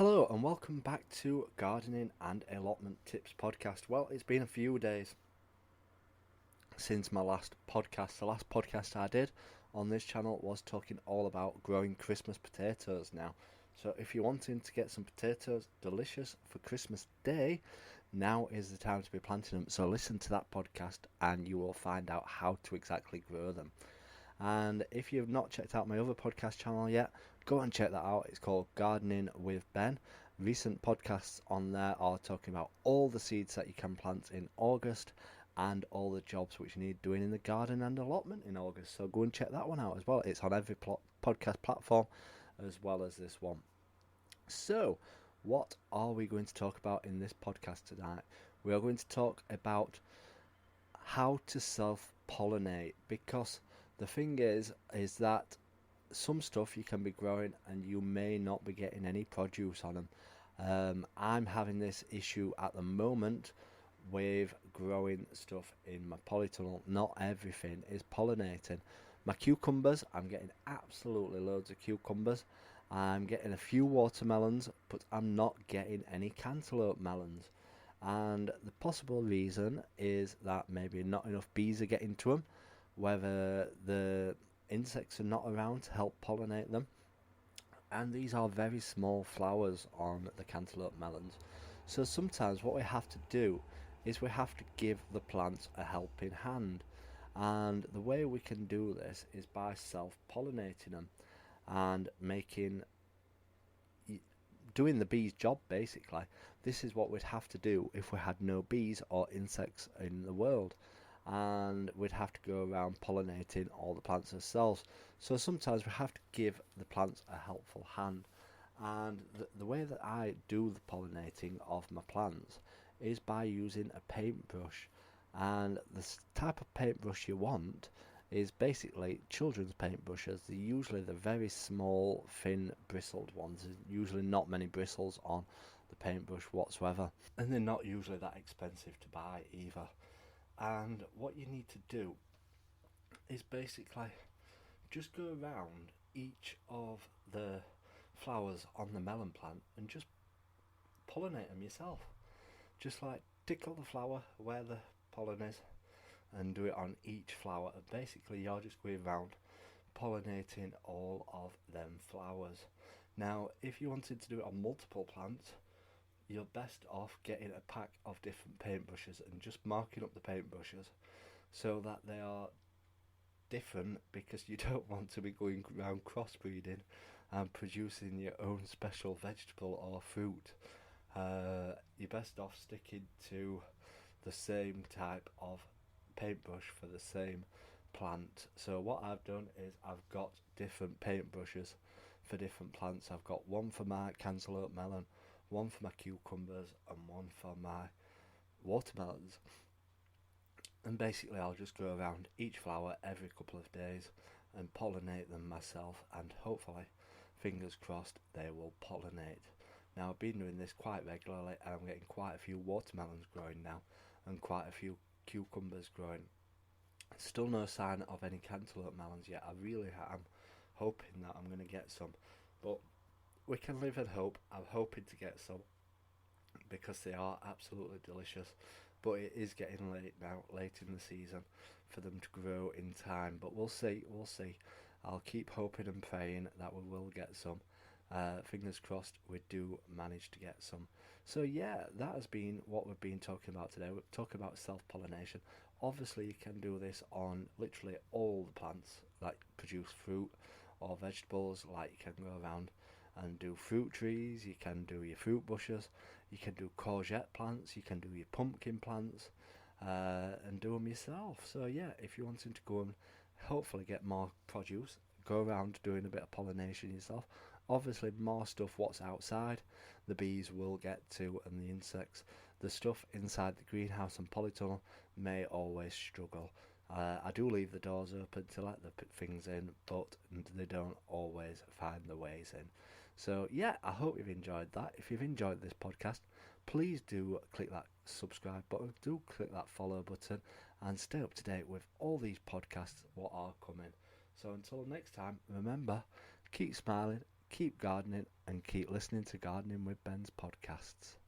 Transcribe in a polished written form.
Hello and welcome back to Gardening and Allotment Tips podcast. Well, it's been a few days since my last podcast. The last podcast I did on this channel was talking all about growing Christmas potatoes now. So if you're wanting to get some potatoes delicious for Christmas Day, now is the time to be planting them. So listen to that podcast and you will find out how to exactly grow them. And if you've not checked out my other podcast channel yet, go and check that out. It's called Gardening with Ben. Recent podcasts on there are talking about all the seeds that you can plant in August and all the jobs which you need doing in the garden and allotment in August. So go and check that one out as well. It's on every podcast platform as well as this one. So, what are we going to talk about in this podcast tonight? We are going to talk about how to self-pollinate, because the thing is that some stuff you can be growing and you may not be getting any produce on them. I'm having this issue at the moment with growing stuff in my polytunnel. Not everything is pollinating. My cucumbers, I'm getting absolutely loads of cucumbers. I'm getting a few watermelons, but I'm not getting any cantaloupe melons. And the possible reason is that maybe not enough bees are getting to them, whether the insects are not around to help pollinate them, and these are very small flowers on the cantaloupe melons. So sometimes what we have to do is we have to give the plants a helping hand, and the way we can do this is by self-pollinating them and doing the bee's job basically. This is what we'd have to do if we had no bees or insects in the world, and we'd have to go around pollinating all the plants ourselves. So sometimes we have to give the plants a helpful hand, and the way that I do the pollinating of my plants is by using a paintbrush. And the type of paintbrush you want is basically children's paintbrushes. They're usually the very small, thin, bristled ones. There's usually not many bristles on the paintbrush whatsoever, and they're not usually that expensive to buy either. And what you need to do is basically just go around each of the flowers on the melon plant and just pollinate them yourself. Just like tickle the flower where the pollen is and do it on each flower. And basically you're just going around pollinating all of them flowers. Now if you wanted to do it on multiple plants, you're best off getting a pack of different paintbrushes and just marking up the paintbrushes so that they are different, because you don't want to be going around crossbreeding and producing your own special vegetable or fruit. You're best off sticking to the same type of paintbrush for the same plant. So what I've done is I've got different paintbrushes for different plants. I've got one for my cantaloupe melon, one for my cucumbers, and one for my watermelons. And basically I'll just go around each flower every couple of days and pollinate them myself, and hopefully, fingers crossed, they will pollinate. Now I've been doing this quite regularly and I'm getting quite a few watermelons growing now and quite a few cucumbers growing. Still no sign of any cantaloupe melons yet. I really am hoping that I'm going to get some, but we can live and hope. I'm hoping to get some because they are absolutely delicious, but it is getting late now, late in the season, for them to grow in time. But we'll see. I'll keep hoping and praying that we will get some. Fingers crossed we do manage to get some. So yeah, that has been what we've been talking about today. We're talking about self-pollination. Obviously you can do this on literally all the plants that produce fruit or vegetables. Like you can go around and do fruit trees, you can do your fruit bushes, you can do courgette plants, you can do your pumpkin plants, and do them yourself. So yeah, if you're wanting to go and hopefully get more produce, go around doing a bit of pollination yourself. Obviously more stuff what's outside the bees will get to, and the insects. The stuff inside the greenhouse and polytunnel may always struggle. I do leave the doors open to let the things in, but they don't always find their ways in. So yeah, I hope you've enjoyed that. If you've enjoyed this podcast, please do click that subscribe button, do click that follow button, and stay up to date with all these podcasts what are coming. So until next time, remember, keep smiling, keep gardening and keep listening to Gardening with Ben's podcasts.